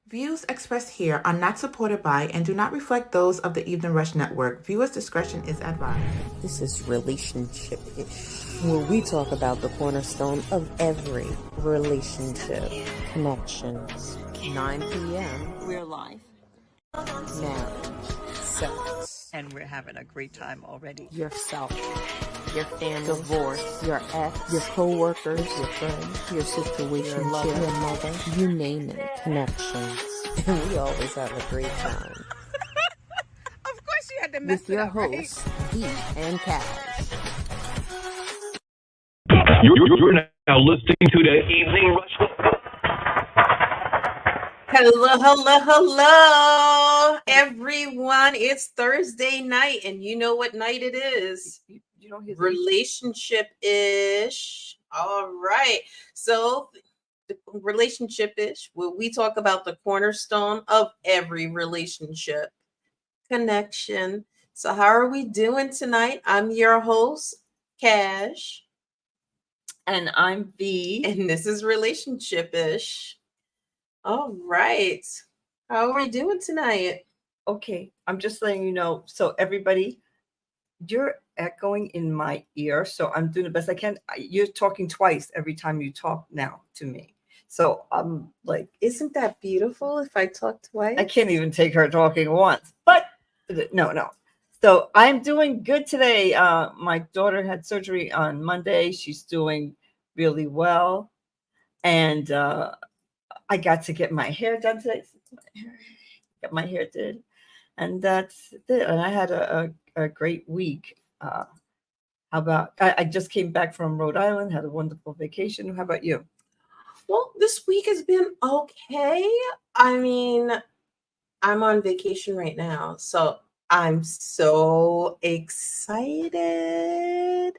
Views expressed here are not supported by and do not reflect those of the Evening Rush Network. Viewers' discretion is advised. This is Relationship-ish, where we talk about the cornerstone of every relationship. Connections. 9 p.m. We're live. Marriage. Sex. And we're having a great time already. Yourself. Your family. Divorce. Your ex. Your co-workers. Your friends. Your situation. Your lover. Your mother. You name it. Connections. And we always have a great time. Of course you had to mess With your it up, right? hosts, Vee and Caj. You're now listening to the Evening Rush. Hello, everyone. It's Thursday night, and you know what night it is. You don't hear Relationship-ish. All right. So, relationship-ish, where we talk about the cornerstone of every relationship, connection. So, how are we doing tonight? I'm your host, Cash, And I'm Vee. and this is Relationship-ish. All right. How are we doing tonight? Okay, I'm just letting you know. So everybody, you're echoing in my ear, so I'm doing the best I can. You're talking twice every time you talk now to me. So I'm like, Isn't that beautiful if I talk twice? I can't even take her talking once. But no. So I'm doing good today. My daughter had surgery on Monday. She's doing really well. And I got to get my hair done today. Get my hair did. And that's it. And I had a great week. How about, I just came back from Rhode Island, had a wonderful vacation. How about you? Well, this week has been okay. I mean, I'm on vacation right now, so I'm so excited,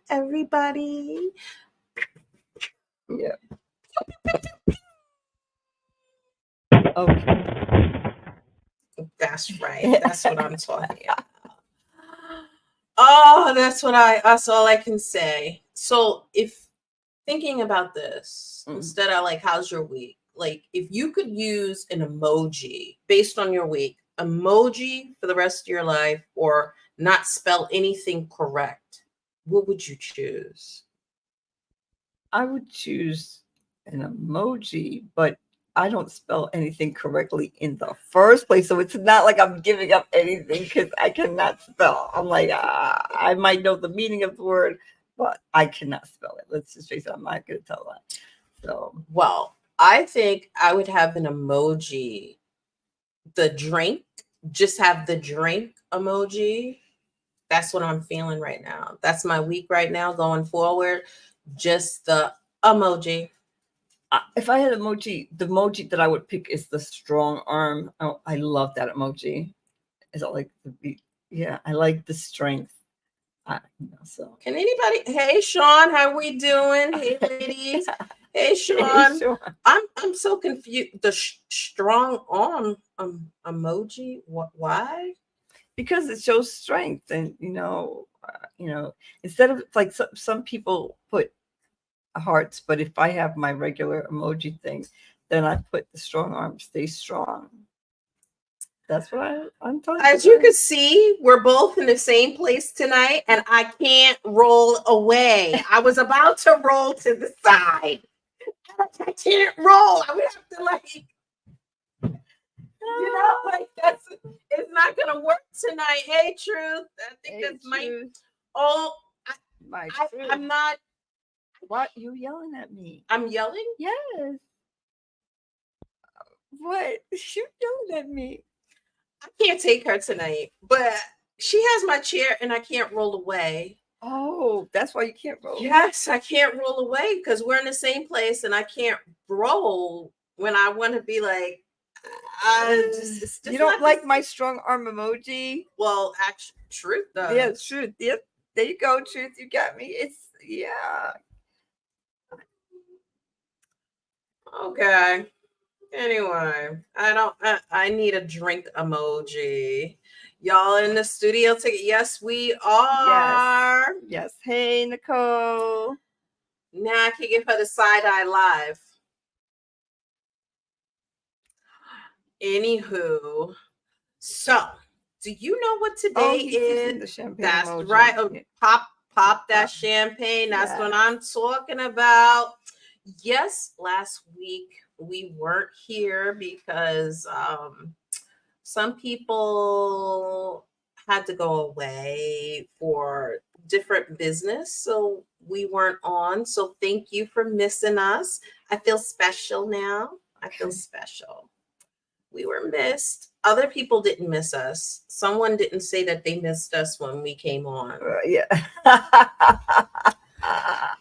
everybody. Yeah. Okay. That's right. That's what I'm talking about. Oh, that's all I can say. So if thinking about this, instead of like, how's your week? Like, if you could use an emoji based on your week, emoji for the rest of your life, or not spell anything correct, what would you choose? I would choose an emoji, but I don't spell anything correctly in the first place. So it's not like I'm giving up anything because I cannot spell. I'm like, I might know the meaning of the word, but I cannot spell it. Let's just face it, I'm not going to tell that. So, Well, I think I would have an emoji. The drink, just have the drink emoji. That's what I'm feeling right now. That's my week right now going forward. Just the emoji. if I had emoji, the emoji that I would pick is the strong arm. Oh, I love that emoji. Is it like yeah, I like the strength. So Can anybody? Hey, Shone, how we doing? Hey, ladies. Hey, Shone. Sure. I'm so confused. The strong arm emoji. Why? Because it shows strength, and instead of like some people put hearts, but if I have my regular emoji thing, then I put the strong arm, stay strong. That's what I'm talking about. As you can see, we're both in the same place tonight, and I can't roll away. I was about to roll to the side. I can't roll. I would have to like it's not gonna work tonight. Hey, Truth. I think that's my truth. I'm not. What, you yelling at me? I'm yelling? Yes. What? You yelling at me? I can't take her tonight, but she has my chair and I can't roll away. Oh, that's why you can't roll. Yes, I can't roll away because we're in the same place and I can't roll when I want to be like, you don't like my strong arm emoji? Well, actually, Truth does. Yeah, Truth. Yep. There you go, Truth. You got me. It's, yeah. Okay. Anyway, I need a drink emoji. Y'all in the studio ticket? Yes, we are. Yes. Hey, Nicole. Now I can give her the side eye live. Anywho, so do you know what today Oh, he's is? using the champagne That's emoji. right. Oh, Yeah. pop that Pop. champagne. That's Yes. what I'm talking about. Yes, last week we weren't here because some people had to go away for different business, so we weren't on. So thank you for missing us. I feel special now. I feel special. We were missed. Other people didn't miss us. Someone didn't say that they missed us when we came on. Yeah.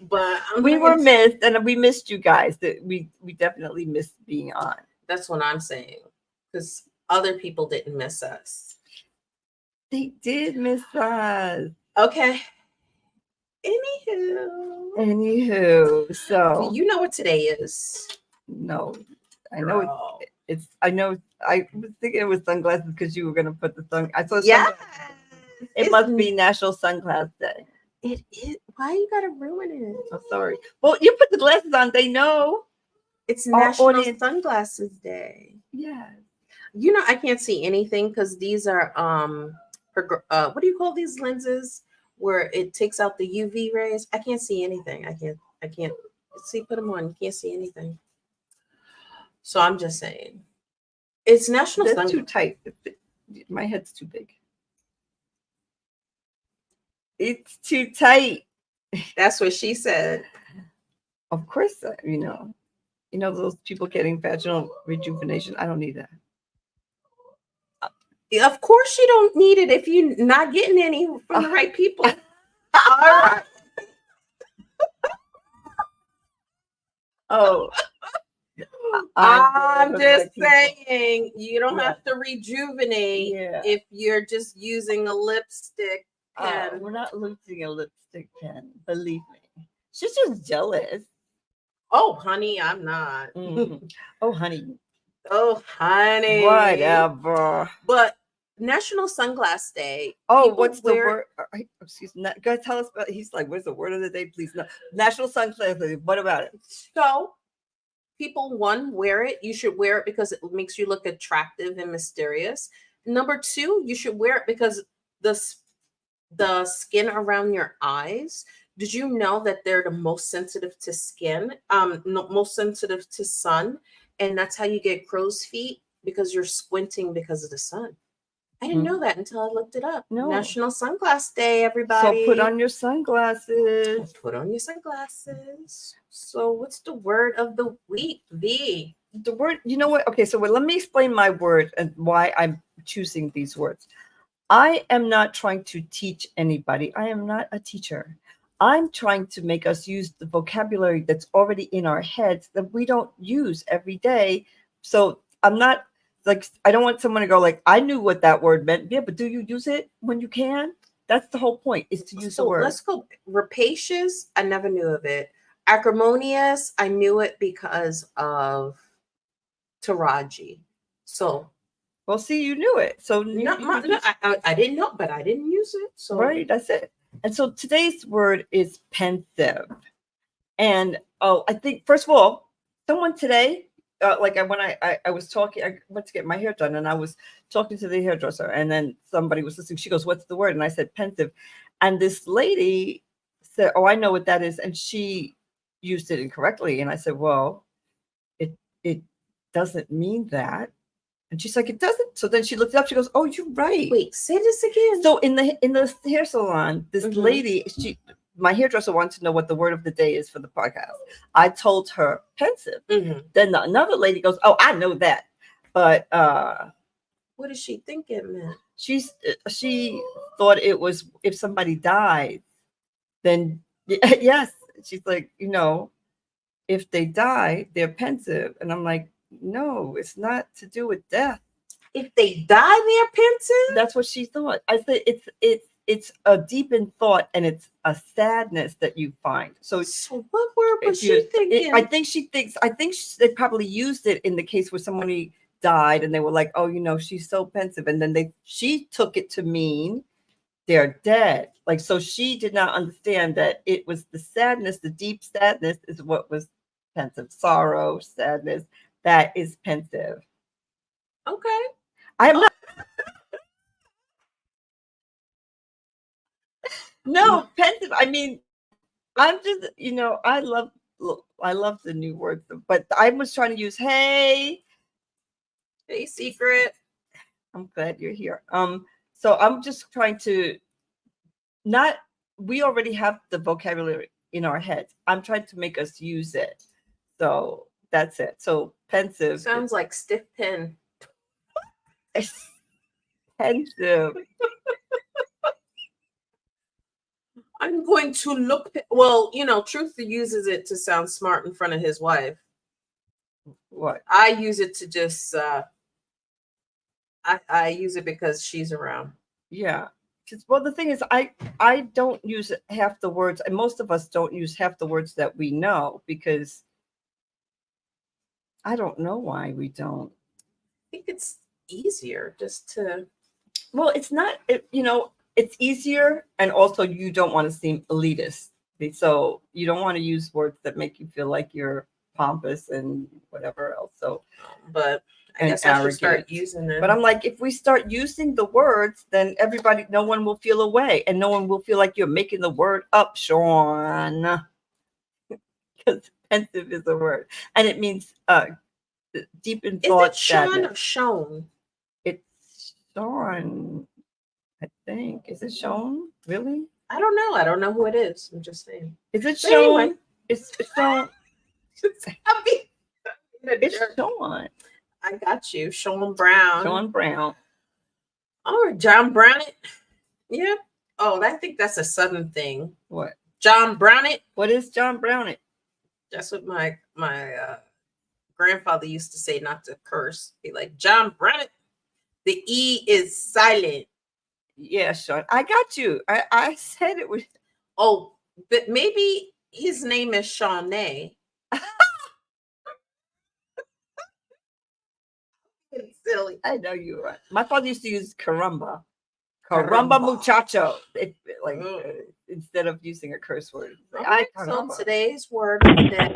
But we were missed, and we missed you guys. That we definitely missed being on. That's what I'm saying. Because other people didn't miss us. They did miss us. Okay. Anywho, so you know what today is. no, I know Girl. it's. I know. I was thinking it was sunglasses because you were gonna put the sun. I saw Yeah. sunglasses. It must be National Sunglass Day. It is. Why you gotta ruin it? I'm sorry. Well, you put the glasses on. They know. It's Our National audience- Sunglasses Day. Yeah. You know, I can't see anything because these are what do you call these lenses where it takes out the UV rays? I can't see anything. I can't see. Put them on. You can't see anything. So I'm just saying, it's National That's too tight. My head's too big. It's too tight. That's what she said. Of course, you know those people getting vaginal rejuvenation. I don't need that. Of course, you don't need it if you're not getting any from the right people. All right. Oh, I'm just saying, you don't have to rejuvenate Yeah. if you're just using a lipstick pen. We're not losing a lipstick pen. Believe me. She's just jealous. Oh, honey, I'm not. Mhm. Oh, honey. Oh, honey. Whatever. But National Sunglass Day. Oh, people what's the wear- word? Excuse me. Go tell us about. He's like, "What's the word of the day, please?" No. National Sunglass Day. What about it? So, people, one, wear it. You should wear it because it makes you look attractive and mysterious. Number two, you should wear it because the skin around your eyes. Did you know that they're the most sensitive to skin? Most sensitive to sun, and that's how you get crow's feet because you're squinting because of the sun. I didn't know that until I looked it up. No. National Sunglass Day, everybody. So put on your sunglasses. Put on your sunglasses. So what's the word of the week, V? The word, you know what? Okay, so let me explain my word and why I'm choosing these words. I am not trying to teach anybody. I am not a teacher. I'm trying to make us use the vocabulary that's already in our heads that we don't use every day. So I'm not like, I don't want someone to go like, I knew what that word meant. Yeah, but do you use it when you can? That's the whole point, is to use the word. Let's go. Rapacious, I never knew of it. Acrimonious, I knew it because of Taraji. So, well, see, you knew it. So I didn't know, but I didn't use it. So right, that's it. And so today's word is pensive. And I think first of all, someone today, like when I was talking, I went to get my hair done, and I was talking to the hairdresser, and then somebody was listening. She goes, "What's the word?" And I said, "Pensive." And this lady said, "Oh, I know what that is," and she used it incorrectly. And I said, "Well, it doesn't mean that." And she's like, "It doesn't." So then she looked it up. She goes, "Oh, you're right." Wait, say this again. So in the hair salon, this lady, my hairdresser wanted to know what the word of the day is for the podcast. I told her pensive. Then another lady goes, "Oh, I know that," but what is she thinking, man? She thought it was if somebody died, then yes. She's like, if they die, they're pensive, and I'm like, no, it's not to do with death. If they die, they're pensive. That's what she thought. I said it's a deep in thought, and it's a sadness that you find. So what word was she thinking? I think they probably used it in the case where somebody died, and they were like, "Oh, she's so pensive," and then she took it to mean they're dead. Like, so she did not understand that it was the sadness, the deep sadness is what was pensive. Sorrow, sadness, that is pensive. Okay. I am not. No, pensive. I mean, I'm just, I love the new words, but I was trying to use hey. Hey, secret. I'm glad you're here. So I'm just trying to not. We already have the vocabulary in our heads. I'm trying to make us use it. So that's it. So pensive. Sounds like stiff pen. Pensive. I'm going to look. Well, Truth uses it to sound smart in front of his wife. What? I use it to just. I use it because she's around. Yeah. Well, the thing is, I don't use half the words, and most of us don't use half the words that we know because I don't know why we don't. I think it's easier just to. Well, it's not. It's easier, and also you don't want to seem elitist, so you don't want to use words that make you feel like you're pompous and whatever else. So, but I guess I should start using it. But I'm like, if we start using the words, then no one will feel away, and no one will feel like you're making the word up, Shone. Because pensive is a word, and it means deep in thought. Is it Shone or Shone? It's Shone. I think. Is it Shone? Really? I don't know. I don't know who it is. I'm just saying. Is it Shone? Anyway. It's Shone. It's Shone. I got you. Shone Brown. Shone Brown. Oh, John Brown it. Yeah. Oh, I think that's a Southern thing. What? John Brown it. What is John Brown it? That's what my grandfather used to say, not to curse. Be like, John Brown it. The E is silent. Yeah, Sean. I got you. I said it was. Oh, but maybe his name is Shone. It's silly. I know you're right. My father used to use caramba. Caramba muchacho. Instead of using a curse word. Like, so today's word of the day,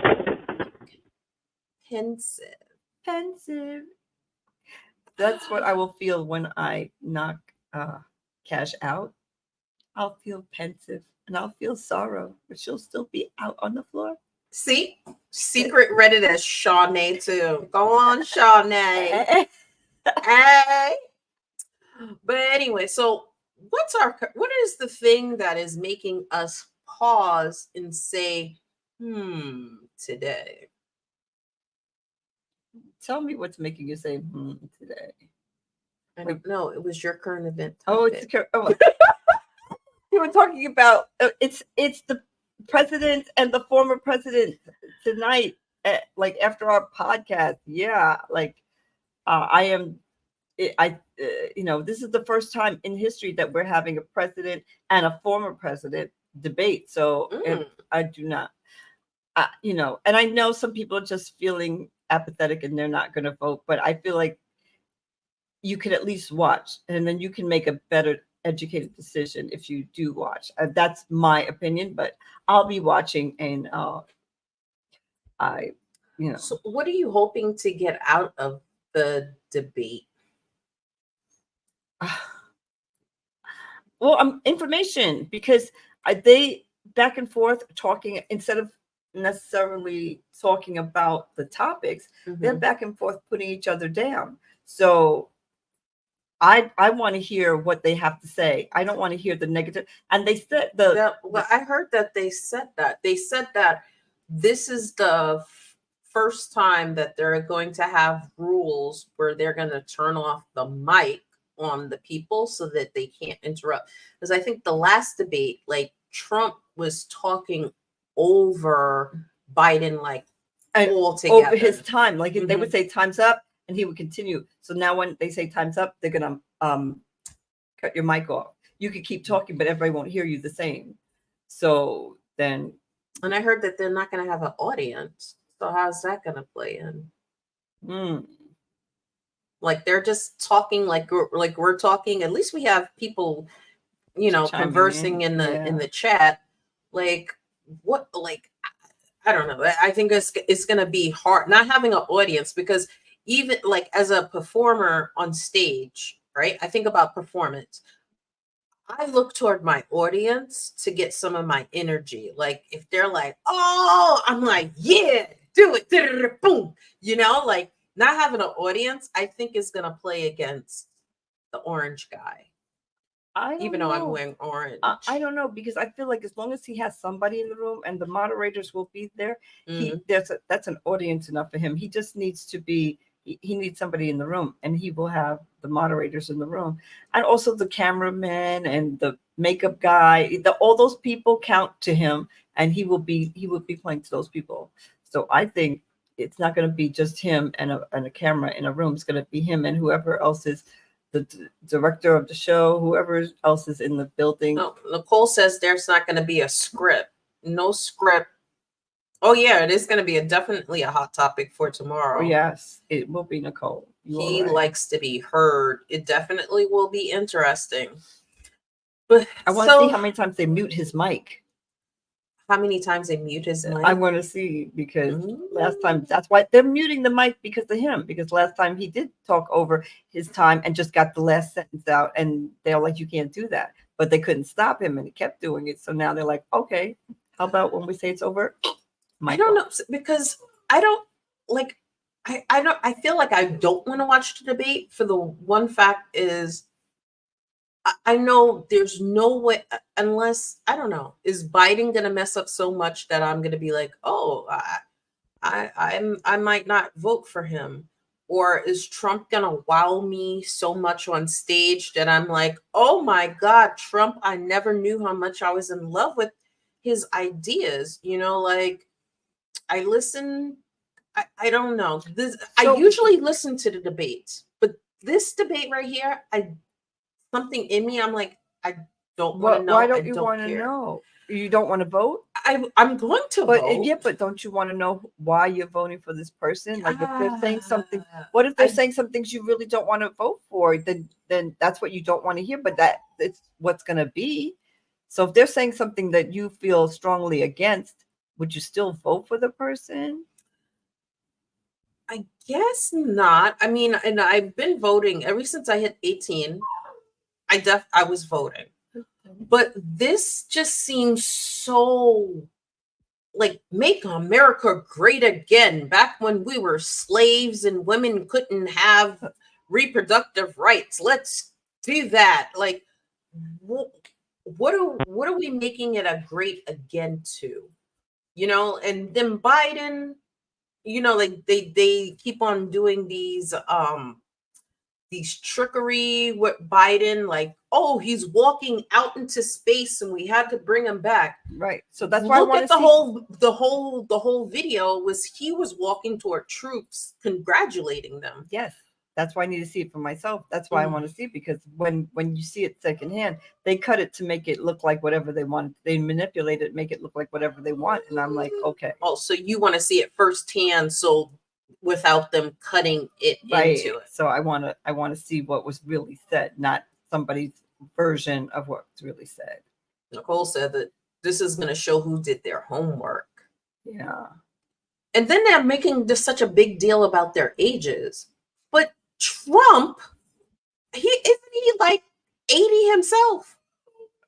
pensive. Pensive. That's what I will feel when I knock cash out. I'll feel pensive and I'll feel sorrow, but she'll still be out on the floor. See, secret read it as Shawnee too. Go on, Shawnee. Hey. But anyway, so what is the thing that is making us pause and say, today? Tell me what's making you say today. I don't know. It was your current event topic. Oh, it's you were talking about it's the president and the former president tonight, after our podcast. Yeah, this is the first time in history that we're having a president and a former president debate. So I do not, and I know some people are just feeling apathetic and they're not going to vote, but I feel like you could at least watch, and then you can make a better educated decision if you do watch. That's my opinion, but I'll be watching, and So what are you hoping to get out of the debate? Well, information, because they back and forth talking instead of necessarily talking about the topics. They're back and forth putting each other down. So I want to hear what they have to say. I don't want to hear the negative. And they said I heard that they said that. They said that this is the first time that they're going to have rules where they're going to turn off the mic on the people so that they can't interrupt. Because I think the last debate, Trump was talking over Biden, altogether. Over his time. They would say time's up and he would continue. So now when they say time's up, they're going to cut your mic off. You could keep talking, but everybody won't hear you the same. So then. And I heard that they're not going to have an audience. So how's that going to play in? They're just talking like we're talking. At least we have people, conversing in the chat. I don't know. I think it's going to be hard not having an audience, because even like as a performer on stage, right? I think about performance. I look toward my audience to get some of my energy. Like if they're like, oh, I'm like, yeah, do it. Boom. You know, like not having an audience, I think is going to play against the orange guy, I don't even though I'm know. wearing orange. I don't know, because I feel like as long as he has somebody in the room and the moderators will be there, Mhm. that's an audience enough for him. He just needs to be. He needs somebody in the room, and he will have the moderators in the room, and also the cameraman and the makeup guy. All those people count to him, and he will be playing to those people. So I think it's not going to be just him and a camera in a room. It's going to be him and whoever else is the director of the show, whoever else is in the building. No, Nicole says there's not going to be a script. No script. Oh yeah, it is going to be definitely a hot topic for tomorrow. Oh, yes, it will be Nicole. He likes to be heard. It definitely will be interesting. But I want to see how many times they mute his mic. How many times they mute his mic? I want to see, because last time, that's why they're muting the mic, because of him. Because last time he did talk over his time and just got the last sentence out, and they're like, you can't do that. But they couldn't stop him, and he kept doing it. So now they're like, okay, how about when we say it's over? I don't know, because I don't like. I feel like I don't want to watch the debate for the one fact is I know there's no way, unless, I don't know, is Biden going to mess up so much that I'm going to be like, oh, I might not vote for him? Or is Trump going to wow me so much on stage that I'm like, oh my God, Trump, I never knew how much I was in love with his ideas. You know, like I listen, I don't know. I usually listen to the debates, but this debate right here, something in me, I'm like, I don't want to know. Why don't you want to know? You don't want to vote? I'm going to vote. Yeah, but don't you want to know why you're voting for this person? Like if they're saying something, what if they're saying some things you really don't want to vote for? Then that's what you don't want to hear, but it's what's going to be. So if they're saying something that you feel strongly against, would you still vote for the person? I guess not. I mean, and I've been voting ever since I hit 18. I was voting. But this just seems so like make America great again. Back when we were slaves and women couldn't have reproductive rights. Let's do that. Like what are we making it a great again to? You know, and then Biden, you know, like they keep on doing these trickery with Biden, like, oh, he's walking out into space and we had to bring him back. Right. So that's why look at the whole video was he was walking toward troops, congratulating them. Yes. That's why I need to see it for myself. That's why I want to see it, because when you see it secondhand, they cut it to make it look like whatever they want. They manipulate it, make it look like whatever they want. And I'm like, okay. Oh, so you want to see it firsthand, so without them cutting it into it. So I want to see what was really said, not somebody's version of what's really said. Nicole said that this is going to show who did their homework. Yeah. And then they're making this such a big deal about their ages. But Trump, isn't he like 80 himself?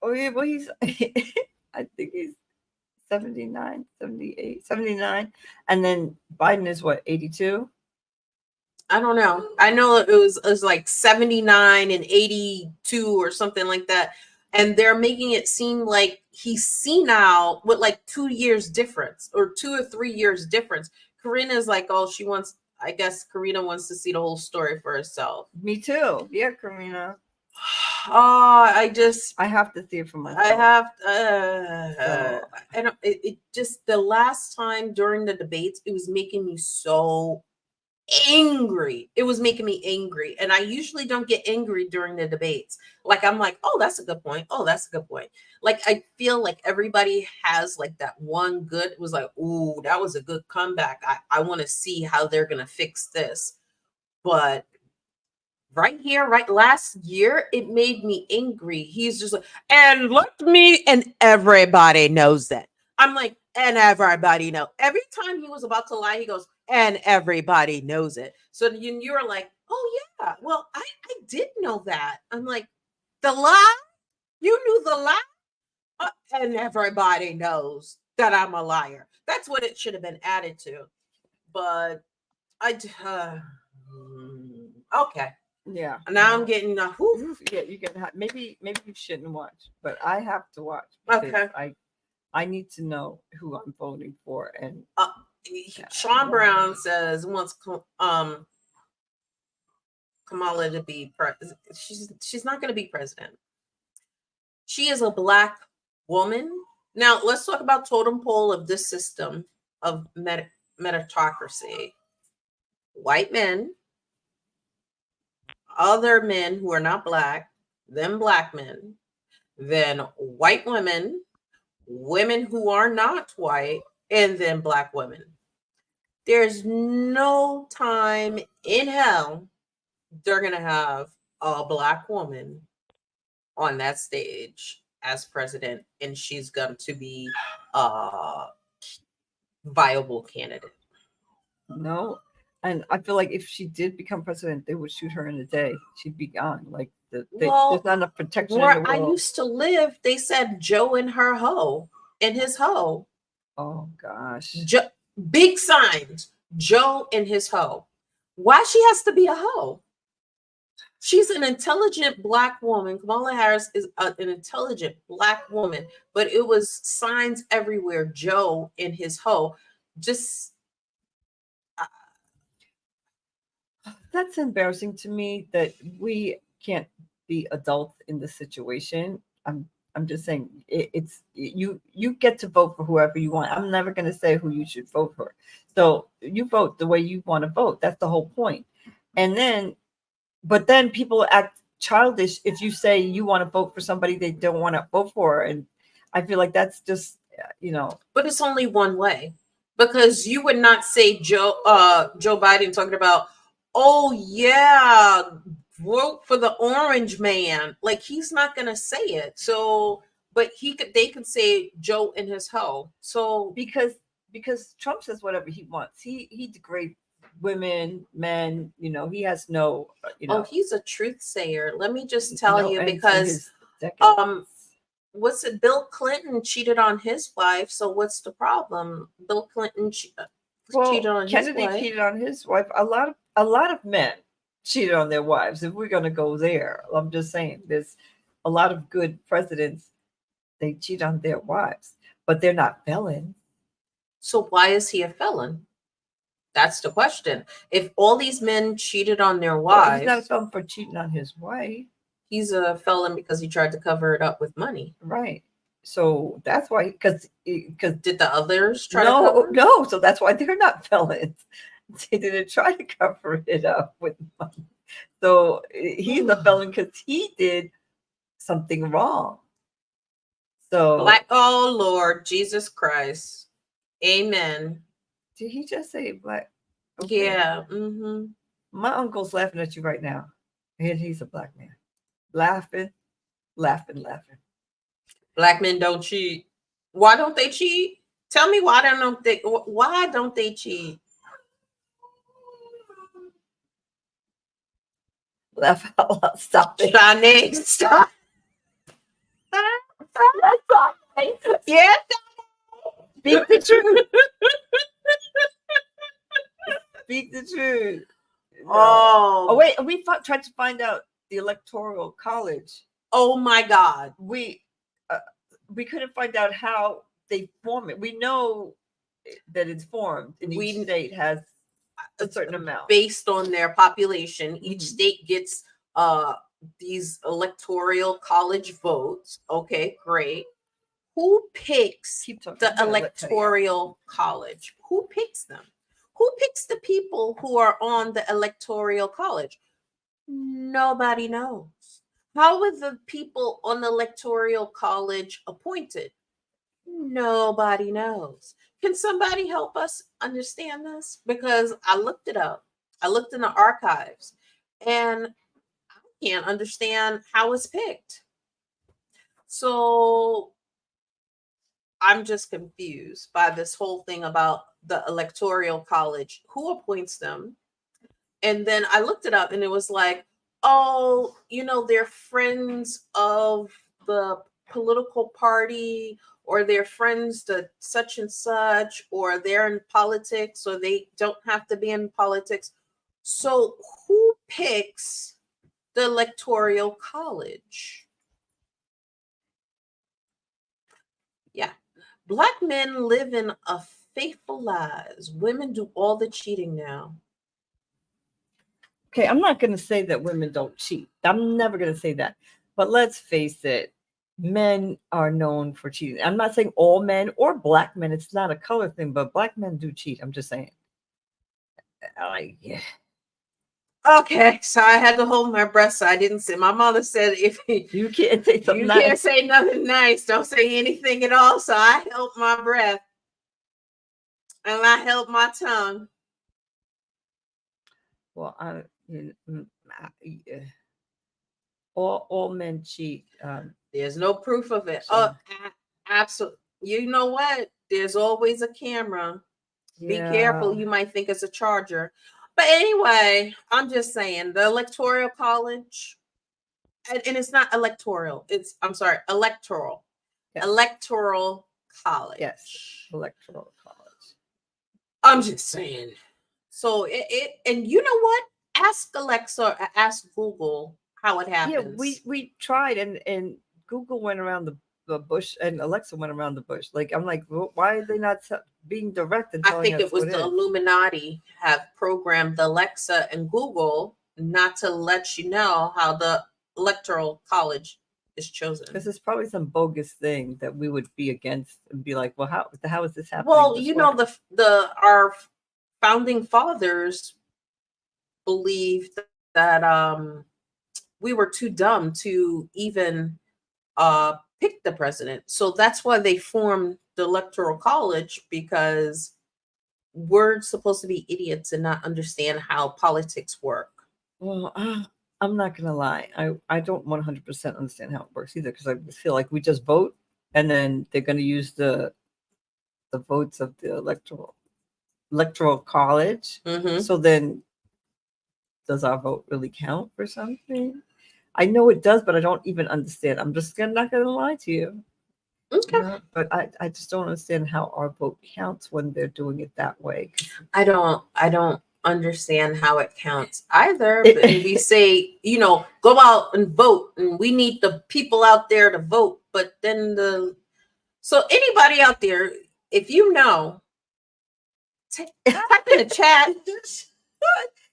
Oh yeah, well he's I think he's 79, 78, 79. And then Biden is what, 82? I don't know. I know it was like 79 and 82 or something like that. And they're making it seem like he's senile with like 2 years difference or 2 or 3 years difference. Karina's like, oh, I guess Karina wants to see the whole story for herself. Me too. Yeah, Karina. I have to see it for myself. I have and it just, the last time during the debates, it was making me so angry. It was making me angry. And I usually don't get angry during the debates. Like, I'm like, oh, that's a good point. Oh, that's a good point. Like, I feel like everybody has like that one good, was like, ooh, that was a good comeback. I want to see how they're going to fix this. But right here, right last year, it made me angry. He's just like, and and everybody knows that. I'm like, and everybody know. Every time he was about to lie, he goes, and everybody knows it. So you're like, oh yeah, well, I did know that. I'm like, the lie? You knew the lie? And everybody knows that I'm a liar. That's what it should have been added to. But okay. Yeah. Now I'm getting Yeah, you can have, maybe you shouldn't watch, but I have to watch because okay. I need to know who I'm voting for. And Sean Brown says wants Kamala to be president. She's not going to be president. She is a black woman. Now let's talk about totem pole of this system of meritocracy. White men, other men who are not black, then black men, then white women, women who are not white, and then black women. There's no time in hell they're going to have a black woman on that stage as president, and she's going to be a viable candidate. No. And I feel like if she did become president, they would shoot her in a day. She'd be gone. Like there's not enough protection. Where I used to live, they said Joe and her hoe, and his hoe. Oh gosh. Big signs. Joe and his hoe. Why she has to be a hoe? She's an intelligent black woman. Kamala Harris is an intelligent black woman, but it was signs everywhere. Joe and his hoe. Just that's embarrassing to me that we can't be adults in this situation. I'm just saying it's you get to vote for whoever you want. I'm never going to say who you should vote for. So you vote the way you want to vote. That's the whole point. And then, but then people act childish if you say you want to vote for somebody they don't want to vote for. And I feel like that's just, But it's only one way, because you would not say Joe Biden talking about, oh yeah, vote for the orange man. Like, he's not gonna say it. So, but they could say Joe and his hoe. So because Trump says whatever he wants. He degrades women, men. He has no. Oh, he's a truth sayer. Let me just tell you, because what's it? Bill Clinton cheated on his wife. So what's the problem? Bill Clinton cheated on Kennedy his wife. cheated on his wife. A lot of men cheated on their wives. If we're going to go there, I'm just saying there's a lot of good presidents. They cheat on their wives, but they're not felons. So why is he a felon? That's the question. If all these men cheated on their wives, he's not a felon for cheating on his wife. He's a felon because he tried to cover it up with money. Right. So that's why, because did the others try to cover? No. So that's why they're not felons. They didn't try to cover it up with money. So he's a felon because he did something wrong. So oh Lord Jesus Christ, Amen. Did he just say black? Okay. Yeah. Mm-hmm. My uncle's laughing at you right now, and he's a black man, laughing. Black men don't cheat. Why don't they cheat? Tell me why don't they cheat? Laugh out loud. Stop it. Shane, stop. Yeah. Speak the truth. Speak the truth. No. Oh wait, we tried to find out the Electoral College. Oh my God. We couldn't find out how they form it. We know that it's formed, and each state has a certain amount based on their population. Each state gets these electoral college votes. Okay, great. Who picks the electoral college? Who picks them? Who picks the people who are on the electoral college? Nobody knows. How were the people on the electoral college appointed? Nobody knows. Can somebody help us understand this? Because I looked it up. I looked in the archives, and I can't understand how it's picked. So I'm just confused by this whole thing about the Electoral College, who appoints them. And then I looked it up and it was like, oh, they're friends of the political party, or they're friends to such and such, or they're in politics, or they don't have to be in politics. So who picks the Electoral College? Yeah. Black men live in a faithful lives. Women do all the cheating now. Okay, I'm not going to say that women don't cheat. I'm never going to say that. But let's face it, men are known for cheating. I'm not saying all men or black men. It's not a color thing, but black men do cheat. I'm just saying. Yeah. Okay, so I had to hold my breath, so I didn't say. My mother said, "If you can't say something you nice, can't say nothing nice, don't say anything at all." So I held my breath, and I held my tongue. Well, all men cheat. There's no proof of it. So. Oh, absolutely. You know what? There's always a camera. Yeah. Be careful. You might think it's a charger. But anyway, I'm just saying the Electoral College, and it's not electoral. I'm sorry, electoral. Yes. Electoral College. Yes, Electoral College. I'm just saying. So and you know what? Ask Alexa, ask Google how it happens. Yeah, we tried, and Google went around the bush, and Alexa went around the bush. Like, I'm like, well, why are they not being direct and telling I think us it was what the Illuminati have programmed Alexa and Google not to let you know how the Electoral College is chosen. Because it's probably some bogus thing that we would be against and be like, well, how is this happening? Well, our founding fathers believed that we were too dumb to even pick the president. So that's why they formed the Electoral College, because we're supposed to be idiots and not understand how politics work. Well, I'm not gonna lie. I don't 100% understand how it works either, because I feel like we just vote and then they're gonna use the votes of the electoral college. Mm-hmm. So then, does our vote really count for something? I know it does, but I don't even understand. I'm just not gonna lie to you. Okay. But I just don't understand how our vote counts when they're doing it that way. I don't understand how it counts either. But we say, go out and vote, and we need the people out there to vote. But then so anybody out there, if you know, type in the chat.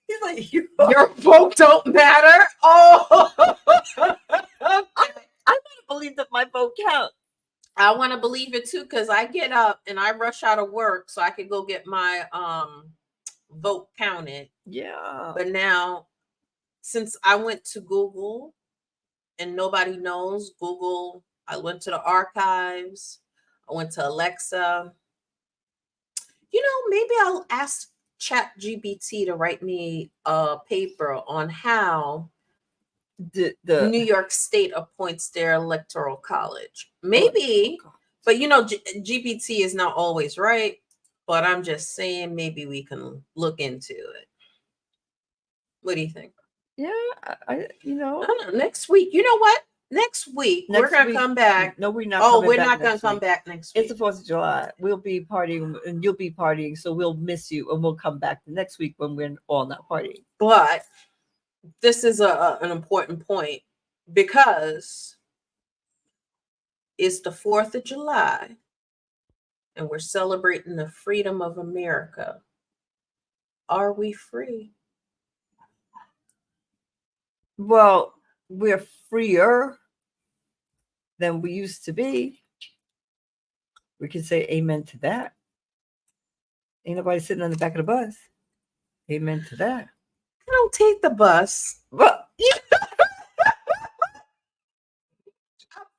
He's like, your vote don't matter. Oh, I want to believe that my vote counts. I want to believe it too, because I get up and I rush out of work so I can go get my vote counted. Yeah. But now, since I went to Google and nobody knows Google, I went to the archives. I went to Alexa. Maybe I'll ask ChatGPT to write me a paper on how the New York State appoints their Electoral College. Maybe, but GPT is not always right. But I'm just saying, maybe we can look into it. What do you think? Yeah, I don't know. Next week. You know what? Next week we're gonna come back. No, we're not. Oh, we're not gonna come back next week. It's the 4th of July. We'll be partying, and you'll be partying, so we'll miss you, and we'll come back the next week when we're all not partying. But this is an important point, because it's the 4th of July, and we're celebrating the freedom of America. Are we free? Well, we're freer than we used to be. We can say amen to that. Ain't nobody sitting on the back of the bus. Amen to that. I don't take the bus. Well,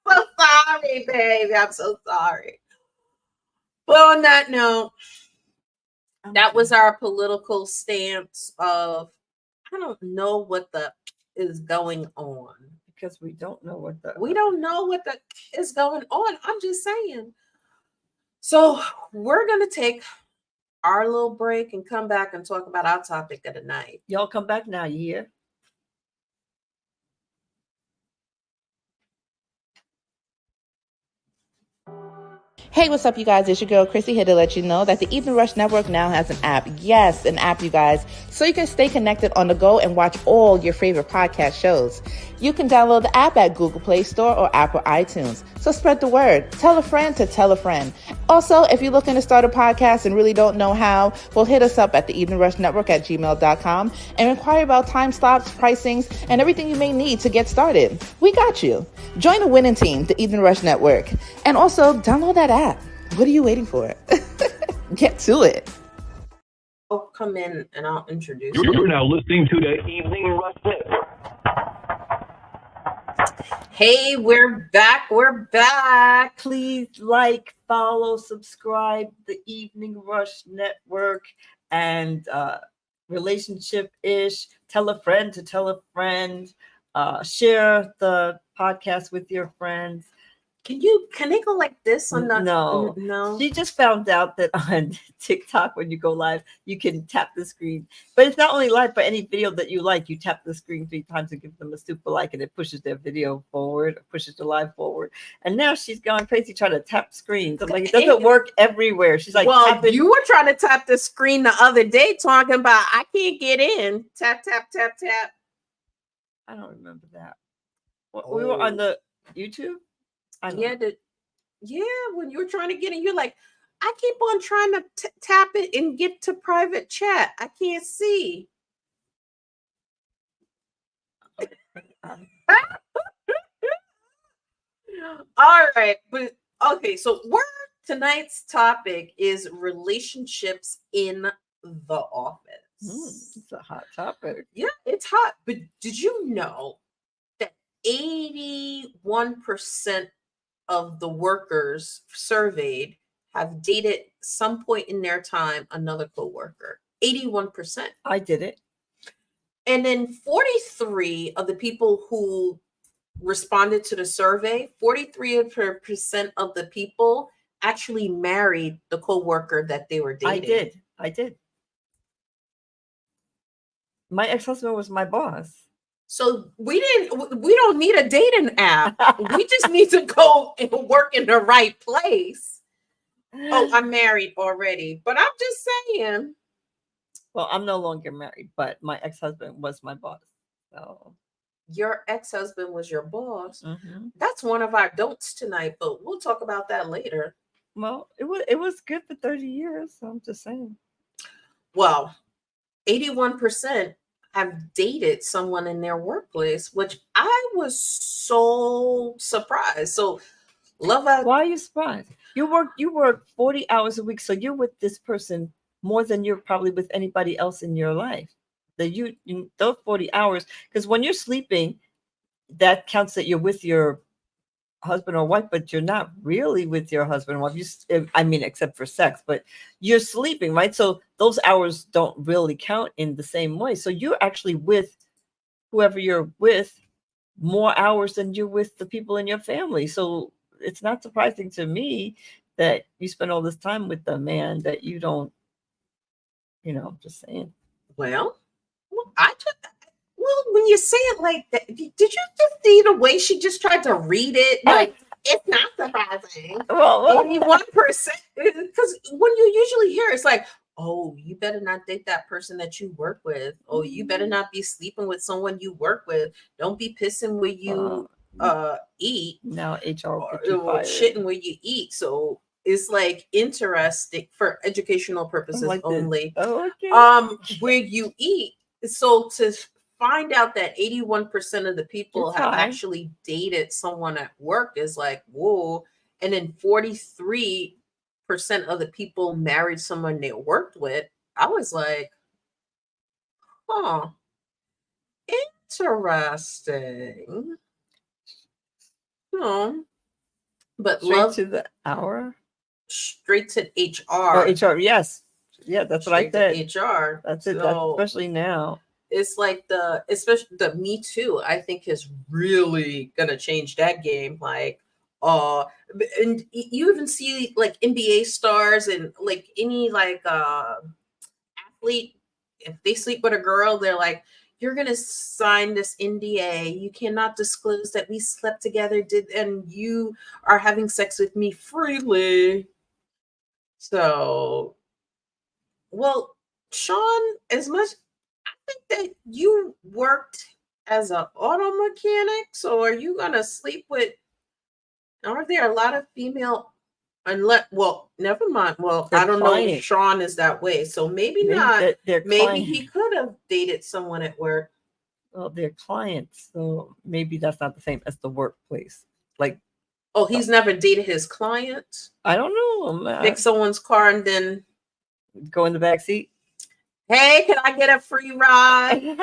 I'm so sorry, baby. I'm so sorry. Well, on that note, that was our political stance of, I don't know what is going on. Because we don't know what is going on. I'm just saying. So we're going to take our little break and come back and talk about our topic of the night. Y'all come back now, you hear? Hey, what's up, you guys? It's your girl, Chrissy, here to let you know that the Evening Rush Network now has an app. Yes, an app, you guys, so you can stay connected on the go and watch all your favorite podcast shows. You can download the app at Google Play Store or Apple iTunes. So spread the word. Tell a friend to tell a friend. Also, if you're looking to start a podcast and really don't know how, well, hit us up at the Evening Rush Network at gmail.com and inquire about time slots, pricings, and everything you may need to get started. We got you. Join the winning team, the Evening Rush Network. And also, download that app. What are you waiting for? Get to it. I'll come in and I'll introduce You're now listening to the Evening Rush Network. Hey, we're back. We're back. Please like, follow, subscribe the Evening Rush Network and Relationship-ish. Tell a friend to tell a friend. Share the podcast with your friends. Can they go like this on the No. She just found out that on TikTok, when you go live, you can tap the screen. But it's not only live, but any video that you like, you tap the screen 3 times and give them a super like, and it pushes their video forward, pushes the live forward. And now she's gone crazy trying to tap screens. I'm like, it doesn't work everywhere. She's like, well, you were trying to tap the screen the other day talking about I can't get in. Tap, tap, tap, tap. I don't remember that. We were on the YouTube. When you were trying to get in, you're like, I keep on trying to tap it and get to private chat. I can't see. All right, but okay, so tonight's topic is relationships in the office. It's a hot topic. Yeah, it's hot. But did you know that 81% of the workers surveyed have dated some point in their time another coworker? 81%. I did it. And then 43 of the people who responded to the survey, 43% of the people actually married the coworker that they were dating. I did. My ex-husband was my boss. So we don't need a dating app. We just need to go and work in the right place. Oh, I'm married already, but I'm just saying. Well, I'm no longer married, but my ex-husband was my boss. So your ex-husband was your boss. Mm-hmm. That's one of our don'ts tonight, but we'll talk about that later. Well, it was good for 30 years. So I'm just saying. Well, 81% have dated someone in their workplace, which I was so surprised. So, why are you surprised? You work 40 hours a week, so you're with this person more than you're probably with anybody else in your life. Those 40 hours, because when you're sleeping, that counts that you're with your husband or wife, but you're not really with your husband or wife. Except for sex, but you're sleeping, right? So those hours don't really count in the same way. So you're actually with whoever you're with more hours than you're with the people in your family. So it's not surprising to me that you spend all this time with the man that you don't, just saying. Well, when you say it like that, did you just see the way she just tried to read it? Like, it's not surprising. Well, 81%. Because when you usually hear it's like, oh, you better not date that person that you work with. Oh, you better not be sleeping with someone you work with. Don't be pissing where you eat. Now HR or shitting where you eat. So it's like interesting for educational purposes only. Oh, okay. Where you eat. So to find out that 81% of the people have actually dated someone at work is like, whoa. And then 43% of the people married someone they worked with. I was like, interesting. But straight to the hour? Straight to HR. Oh, HR, yes. Yeah, that's what I said. HR. That's it. So, especially now. It's like especially the Me Too, I think is really gonna change that game. Like, And you even see like NBA stars and like any like athlete, if they sleep with a girl, they're like, you're gonna sign this NDA. You cannot disclose that we slept together, and you are having sex with me freely. So, well, Sean, as much I think that you worked as an auto mechanic, so are you gonna sleep with? Are there a lot of female? Unless, well, never mind. Well, Their I don't know if client. Sean is that way, so maybe Maybe not. their Maybe client. he could have dated someone at work. Well, they're clients, so maybe that's not the same as the workplace. Like, Oh, he's never dated his client. I don't know. Fix someone's car and then, Go in the back seat. hey, can I get a free ride?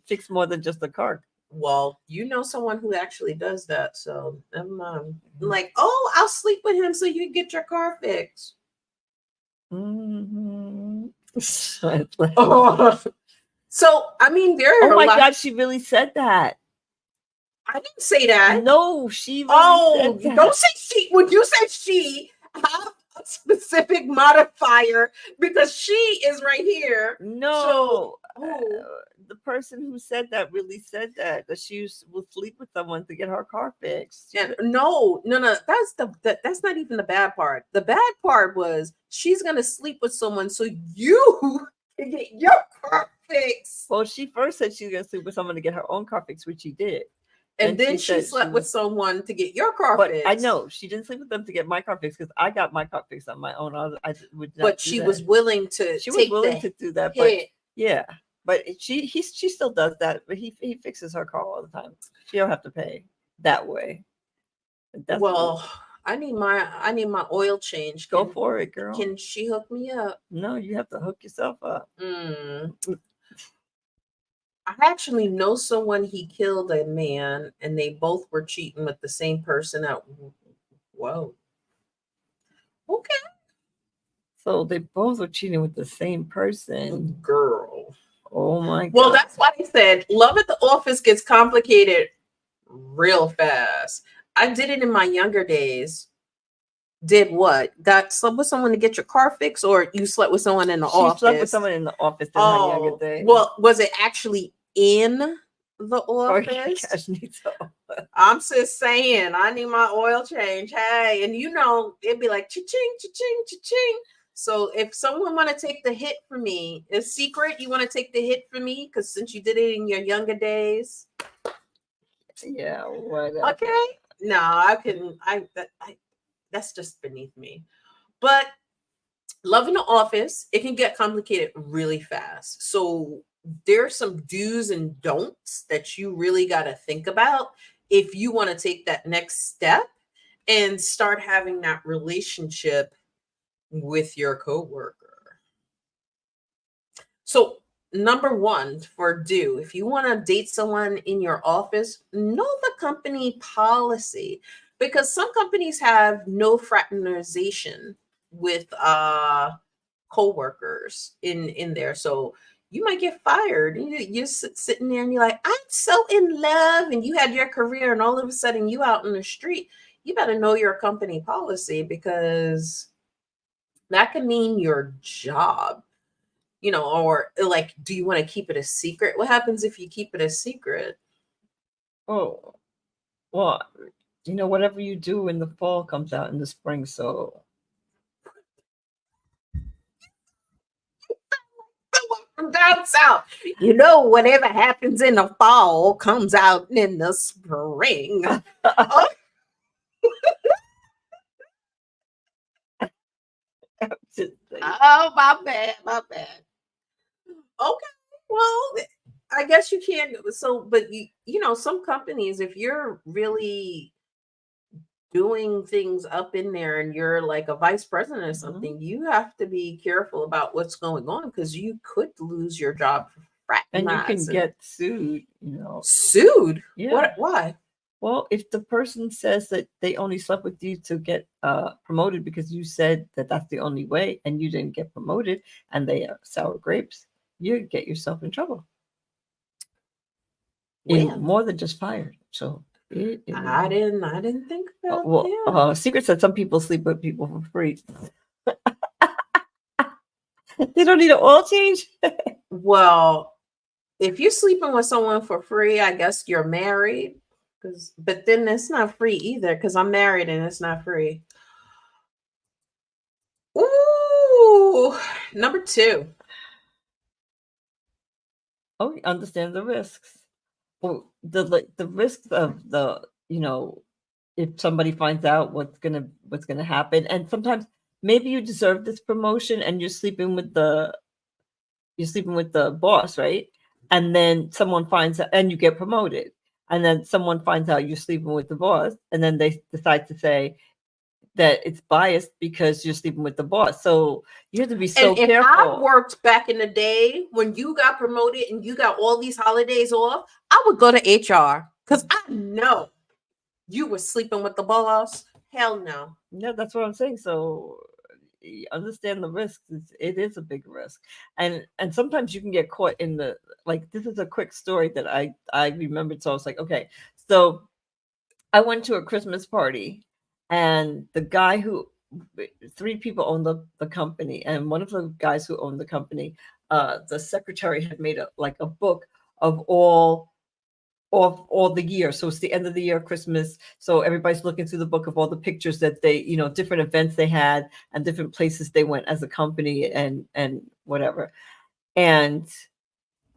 Fix more than just the car. Well, you know someone who actually does that, so never mind. Like, oh, I'll sleep with him so you can get your car fixed. Mm-hmm. Oh. So, I mean, there are Oh my a lot. God, she really said that. I didn't say that. No, she really said that. Don't say she. When you say she, have a specific modifier because she is right here. No. So, the person who said that really said that she will sleep with someone to get her car fixed. yeah, no. That's not even the bad part. The bad part was she's gonna sleep with someone so you can get your car fixed. Well, she first said she was gonna sleep with someone to get her own car fixed, which she did. And then she slept with someone to get your car fixed. I know she didn't sleep with them to get my car fixed because I got my car fixed on my own. I would not. But she was willing to. She was willing to do that. But yeah, but she still does that. But he fixes her car all the time. She don't have to pay that way. That's I need my oil change. Go for it, girl. Can she hook me up? No, you have to hook yourself up. I actually know someone, he killed a man and they both were cheating with the same person out. Whoa. Okay. So they both were cheating with the same person. Girl. Oh my God. Well, that's why I said love at the office gets complicated real fast. I did it in my younger days. Did what? Slept with someone to get your car fixed, or you slept with someone in the office? She slept with someone in the office in my younger days. Well, was it actually in the office? I'm just saying, I need my oil change. Hey, and you know, it'd be like cha-ching, cha-ching, cha-ching. So if someone want to take the hit for me, a secret, you want to take the hit for me? Because since you did it in your younger days. Yeah, whatever. Okay. No, that's just beneath me. But love in the office, it can get complicated really fast. So there's some do's and don'ts that you really got to think about if you want to take that next step and start having that relationship with your coworker. So number one for do, if you want to date someone in your office, know the company policy, because some companies have no fraternization with coworkers in there. So you might get fired. You're sitting there and you're like, I'm so in love, and you had your career, and all of a sudden you out in the street. You better know your company policy, because that could mean your job, you know, or like, do you want to keep it a secret? What happens if you keep it a secret? Oh, well, you know, whatever you do in the fall comes out in the spring. So from down south, you know, whatever happens in the fall comes out in the spring. Oh. Oh, my bad. Okay, well, I guess you can't. So, but you know, some companies, if you're really doing things up in there and you're like a vice president or something, you have to be careful about what's going on, because you could lose your job for and you can get sued, you know. Sued? Yeah. Why? Well, if the person says that they only slept with you to get promoted because you said that that's the only way, and you didn't get promoted, and they are sour grapes, you get yourself in trouble. More than just fired. So I didn't think about that. Secret said some people sleep with people for free. They don't need an oil change. Well, if you're sleeping with someone for free, I guess you're married. But then it's not free either because I'm married and it's not free. Ooh, number 2. Oh, understand the risks. Well, the risks of the, if somebody finds out what's gonna happen, and sometimes maybe you deserve this promotion and you're sleeping with the boss, right? And then someone finds out and you get promoted, and then someone finds out you're sleeping with the boss, and then they decide to say that it's biased because you're sleeping with the boss. So you have to be so and if careful. I worked back in the day when you got promoted and you got all these holidays off, I would go to HR because I know you were sleeping with the boss. Hell no. Yeah, that's what I'm saying. So understand the risks. It is a big risk, and sometimes you can get caught in the, like, this is a quick story that I remembered. So I was like, okay, so I went to a Christmas party, and the guy who 3 people owned the company, and one of the guys who owned the company, the secretary had made a book of all the year. So it's the end of the year, Christmas. So everybody's looking through the book of all the pictures that they, different events they had and different places they went as a company and whatever. And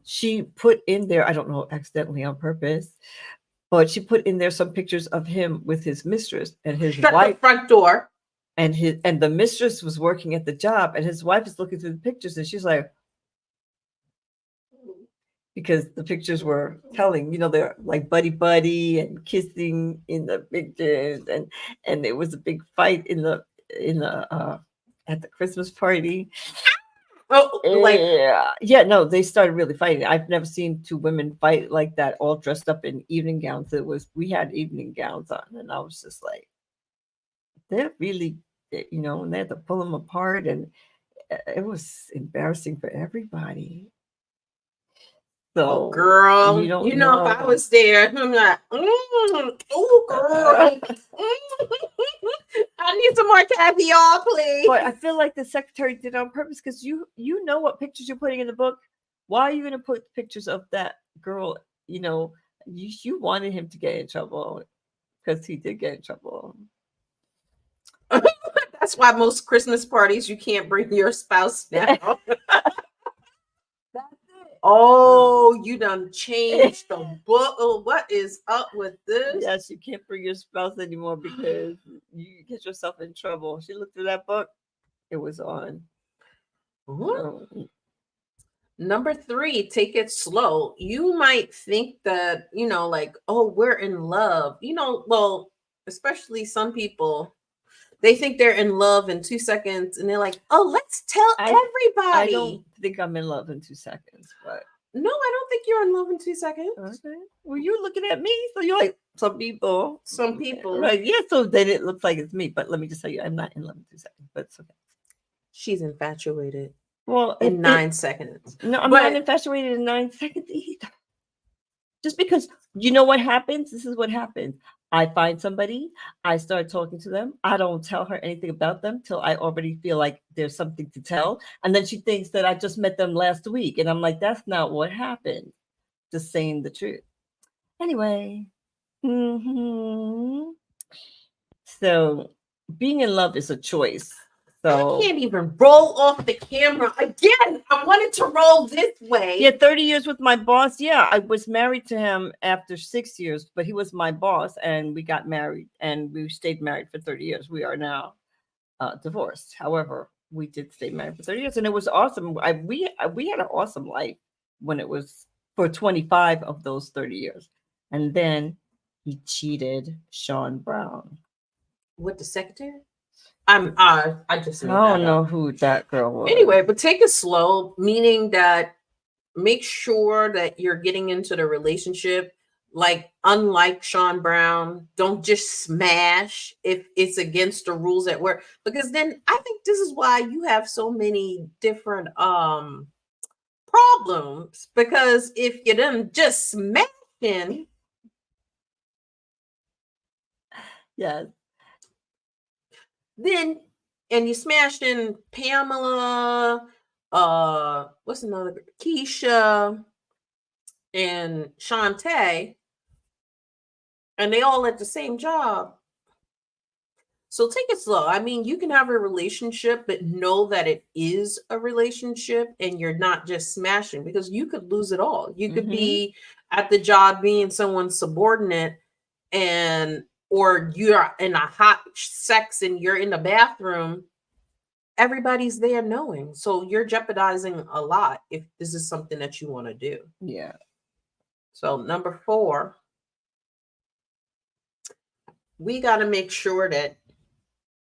she put in there, I don't know, accidentally on purpose, but she put in there some pictures of him with his mistress and his wife. The front door. And the mistress was working at the job, and his wife is looking through the pictures, and she's like, because the pictures were telling, they're like buddy and kissing in the pictures, and there was a big fight in the at the Christmas party. No, they started really fighting. I've never seen 2 women fight like that, all dressed up in evening gowns. We had evening gowns on, and I was just like, they're really, and they had to pull them apart, and it was embarrassing for everybody. So, girl, if I was there, I'm like, oh, girl, I need some more caviar, please. But I feel like the secretary did it on purpose because you know what pictures you're putting in the book. Why are you going to put pictures of that girl? You wanted him to get in trouble because he did get in trouble. That's why most Christmas parties you can't bring your spouse now. Oh, you done changed the book. Oh, what is up with this? Yes, you can't bring your spouse anymore because you get yourself in trouble. She looked through that book. It was on. Number 3, take it slow. You might think that, oh, we're in love. Well, especially some people, they think they're in love in 2 seconds, and they're like, oh, let's tell everybody. I don't think I'm in love in 2 seconds, but. No, I don't think you're in love in 2 seconds. Okay. Well, you're looking at me, so you're like, some people. Right, yeah, so then it looks like it's me, but let me just tell you, I'm not in love in 2 seconds, but it's okay. She's infatuated. Well, in 9 seconds. No, I'm not infatuated in 9 seconds either. Just because you know what happens? This is what happens. I find somebody, I start talking to them. I don't tell her anything about them till I already feel like there's something to tell. And then she thinks that I just met them last week. And I'm like, that's not what happened. Just saying the truth. Anyway. So being in love is a choice. So I can't even roll off the camera again. I wanted to roll this way. Yeah, 30 years with my boss. Yeah, I was married to him after 6 years, but he was my boss, and we got married, and we stayed married for 30 years. We are now divorced. However, we did stay married for 30 years, and it was awesome. We had an awesome life when it was for 25 of those 30 years. And then he cheated Shone Brown. With the secretary? I just I don't know who that girl was. Anyway, but take it slow, meaning that make sure that you're getting into the relationship. Like, unlike Shone Brown, don't just smash if it's against the rules at work. Because then I think this is why you have so many different problems. Because if you done just smashing, Yes. Then, and you smashed in Pamela, what's another? Keisha and Shantae, and they all at the same job. So take it slow. I mean, you can have a relationship, but know that it is a relationship and you're not just smashing, because you could lose it all. You could be at the job being someone's subordinate, and or you're in a hot sex and you're in the bathroom. Everybody's there knowing. So you're jeopardizing a lot if this is something that you want to do. Yeah. So number 4, we got to make sure that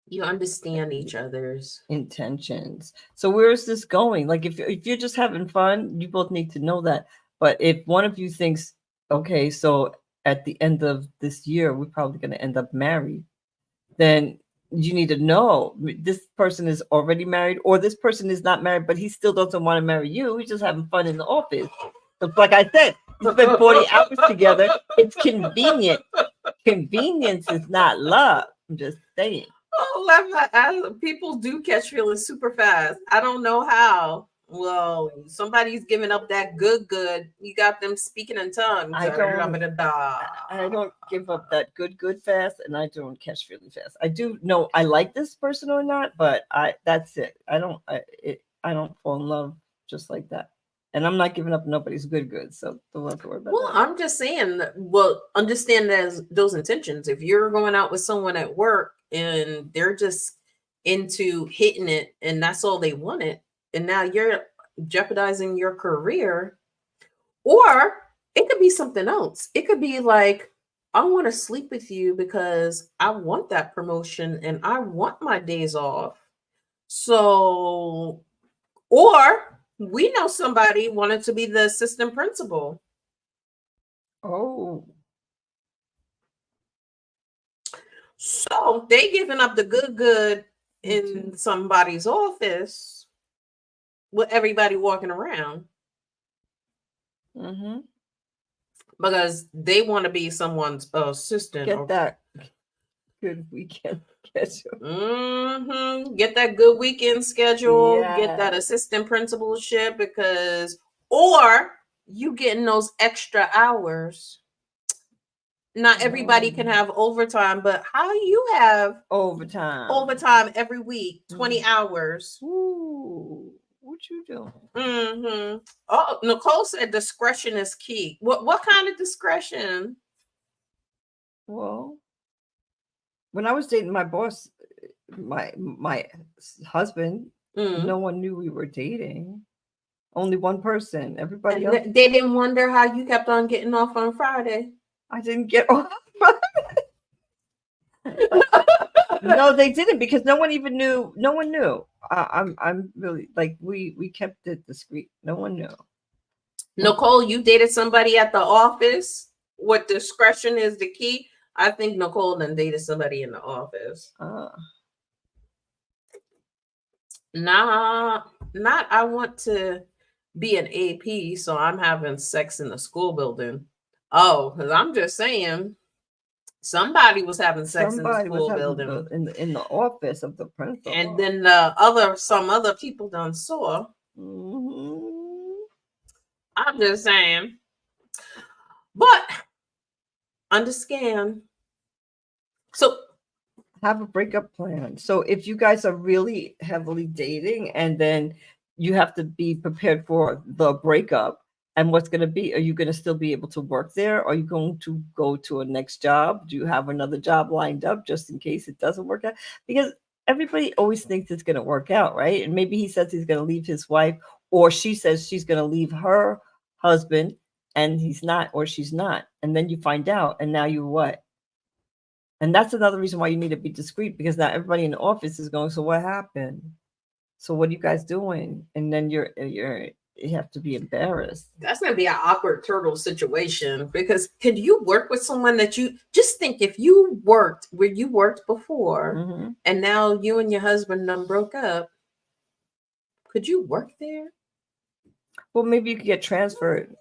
you understand each other's intentions. So where is this going? Like if you're just having fun, you both need to know that. But if one of you thinks, okay, so at the end of this year, we're probably going to end up married, then you need to know this person is already married, or this person is not married, but he still doesn't want to marry you. He's just having fun in the office. So like I said, you spend 40 hours together. It's convenient. Convenience is not love. I'm just saying. Oh, people do catch feelings super fast. I don't know how. Well, somebody's giving up that good. You got them speaking in tongues. I don't give up that good fast, and I don't catch feelings fast. I do know I like this person or not, but that's it. I don't fall in love just like that. And I'm not giving up nobody's good. So don't have to worry about that. I'm just saying, understand those intentions. If you're going out with someone at work and they're just into hitting it and that's all they wanted, and now you're jeopardizing your career, or it could be something else. It could be like, I want to sleep with you because I want that promotion and I want my days off. So, or we know somebody wanted to be the assistant principal. Oh. So they giving up the good in somebody's office with everybody walking around. Because they want to be someone's assistant. Get that good weekend schedule. Get that good weekend schedule. Yeah. Get that assistant principalship, or you getting those extra hours. Not everybody can have overtime, but how you have overtime every week, 20 hours. Ooh, what you doing? Oh, Nicole said discretion is key. What kind of discretion? Well, when I was dating my boss, my husband, no one knew we were dating. Only one person. Everybody else. They didn't wonder how you kept on getting off on Friday. I didn't get off. No, they didn't, because no one even knew. No one knew. I'm really like we kept it discreet. No one knew. Nicole, you dated somebody at the office. What discretion is the key? I think Nicole then dated somebody in the office. Not I want to be an AP, so I'm having sex in the school building. Oh, because I'm just saying, somebody was having sex in the school building, in the office of the principal, and then some other people done saw. I'm just saying, but understand. So have a breakup plan. So if you guys are really heavily dating, and then you have to be prepared for the breakup. And what's going to be, are you going to still be able to work there? Are you going to go to a next job? Do you have another job lined up just in case it doesn't work out? Because everybody always thinks it's going to work out, right? And maybe he says he's going to leave his wife, or she says she's going to leave her husband, and he's not, or she's not. And then you find out, and now you what? And that's another reason why you need to be discreet, because now everybody in the office is going, so what happened? So what are you guys doing? And then you have to be embarrassed. That's going to be an awkward turtle situation, because could you work with someone that you just think, if you worked where you worked before, and now you and your husband done broke up, could you work there? Well, maybe you could get transferred.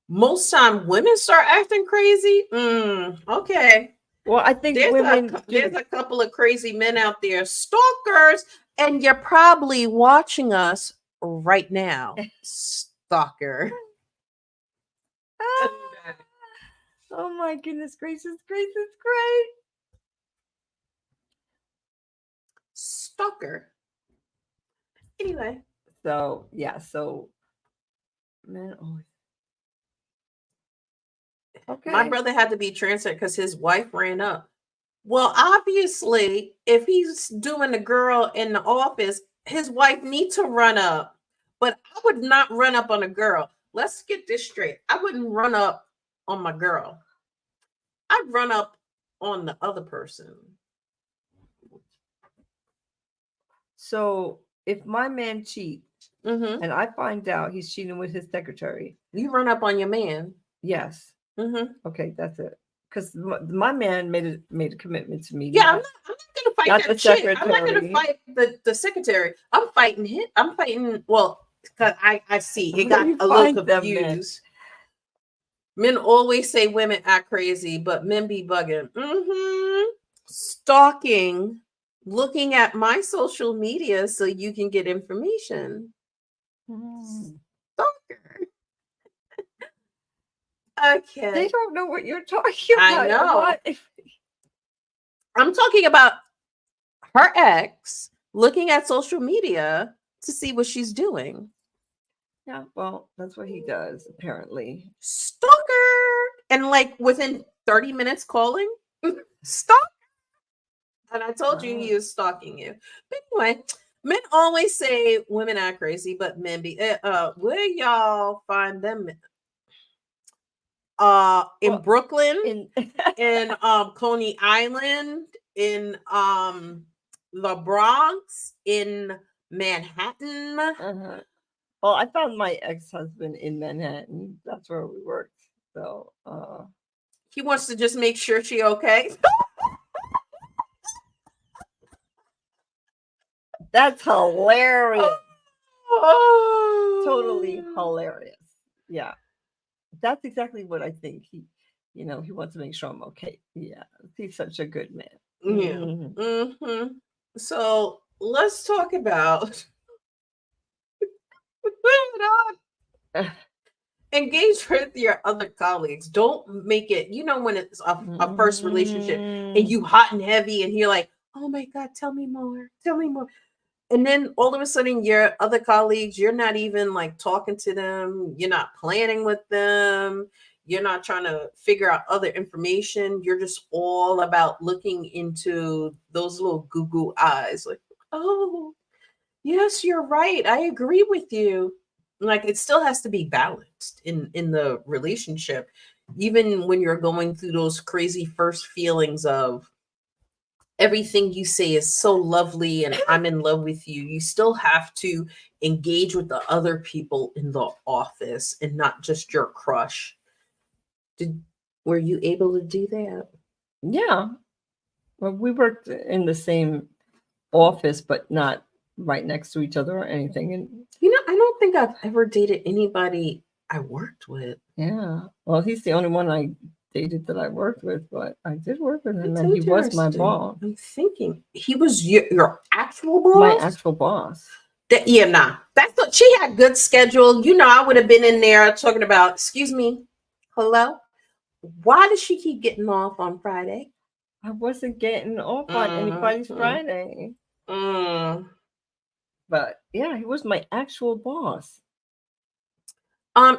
Most time women start acting crazy. Okay. Well, I think women there's a couple of crazy men out there, stalkers, and you're probably watching us right now, stalker. Oh my goodness gracious, great. Stalker. Anyway. So yeah, so men always. Okay. My brother had to be transferred because his wife ran up. Well, obviously, if he's doing the girl in the office, his wife needs to run up. But I would not run up on a girl. Let's get this straight. I wouldn't run up on my girl. I'd run up on the other person. So if my man cheats Mm-hmm. and I find out he's cheating with his secretary, You run up on your man. yes. Mm-hmm. Okay, that's it. Because my man made a commitment to me. Yeah, I'm not gonna fight Not that the chick. I'm not secretary. gonna fight the secretary. I'm fighting him. I'm fighting. Well, because I see it Where got do you a little find them, confused. Men always say women act crazy, but men be bugging. Stalking, looking at my social media so you can get information. Stalker. Okay. They don't know what you're talking about. I know. What? I'm talking about her ex looking at social media to see what she's doing. Yeah, well, that's what he does, apparently. Stalker. And like within 30 minutes calling, stalker. And I told you he was stalking you. But anyway, men always say women are crazy, but men be where y'all find them? In Brooklyn, in Coney Island, in the Bronx, in Manhattan. Well, I found my ex-husband in Manhattan. That's where we worked. So he wants to just make sure she okay. That's hilarious. Oh. Totally hilarious. Yeah. That's exactly what I think. He wants to make sure I'm okay. Yeah. He's such a good man. Yeah. Mm-hmm. So let's talk about engage with your other colleagues. Don't make it, when it's a first relationship and you hot and heavy and you're like, oh my God, tell me more. And then all of a sudden your other colleagues, you're not even like talking to them. You're not planning with them. You're not trying to figure out other information. You're just all about looking into those little Google eyes. Like, oh, yes, you're right. I agree with you. Like it still has to be balanced in the relationship. Even when you're going through those crazy first feelings of, everything you say is so lovely and I'm in love with you, you still have to engage with the other people in the office and not just your crush. Were you able to do that? Yeah. Well, we worked in the same office, but not right next to each other or anything. And I don't think I've ever dated anybody I worked with. Yeah. Well, he's the only one I dated that I worked with, but I did work with him, and he was my boss. I'm thinking he was your actual boss. My actual boss. That's what she had. Good schedule. I would have been in there talking about. Excuse me, hello. Why does she keep getting off on Friday? I wasn't getting off on anybody's Friday. But yeah, he was my actual boss.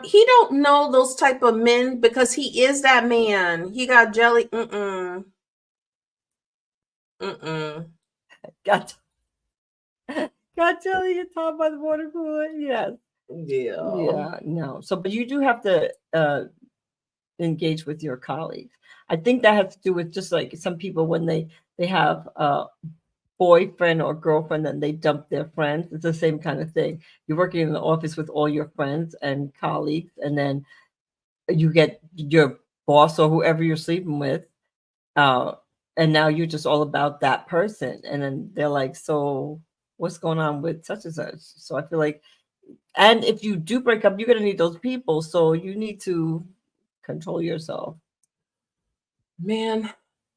He don't know those type of men because he is that man. He got jelly. Got jelly at top by the water cooler. Yes. Yeah. No. So, but you do have to engage with your colleagues. I think that has to do with just like some people when they have a boyfriend or girlfriend and they dump their friends. It's the same kind of thing. You're working in the office with all your friends and colleagues, and then you get your boss or whoever you're sleeping with, and now you're just all about that person. And then they're like, so what's going on with such and such? So I feel like, and if you do break up, you're going to need those people. So you need to control yourself. Man,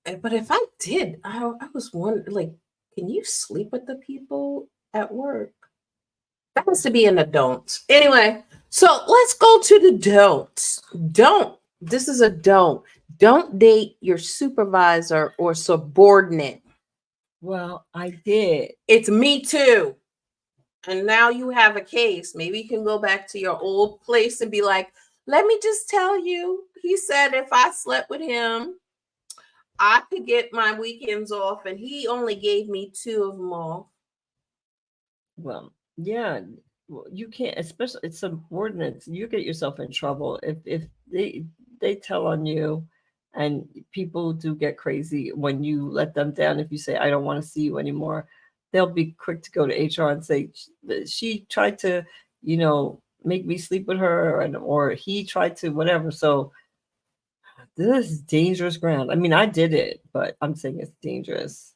But if I did, I was wondering, like, can you sleep with the people at work? That has to be in the don'ts. Anyway, so let's go to the don'ts. Don't. This is a don't. Don't date your supervisor or subordinate. Well, I did. It's me too. And now you have a case. Maybe you can go back to your old place and be like, let me just tell you, he said if I slept with him, I could get my weekends off, and he only gave me 2 of them off. Well, yeah, you can't, especially it's subordinates. You get yourself in trouble if they tell on you, and people do get crazy when you let them down. If you say I don't want to see you anymore, they'll be quick to go to HR and say she tried to, make me sleep with her, or he tried to whatever. So this is dangerous ground. I mean, I did it, but I'm saying it's dangerous.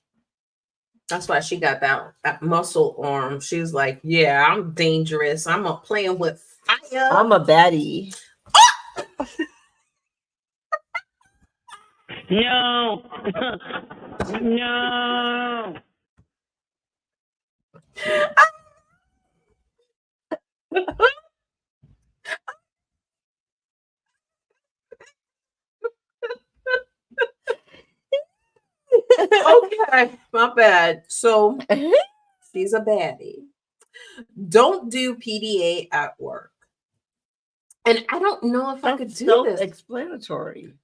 That's why she got that muscle arm. She's like, yeah, I'm dangerous. I'm playing with fire. I'm a baddie. No. No. Okay, my bad. So she's a baddie. Don't do PDA at work. And I don't know if I could do this. Self-explanatory.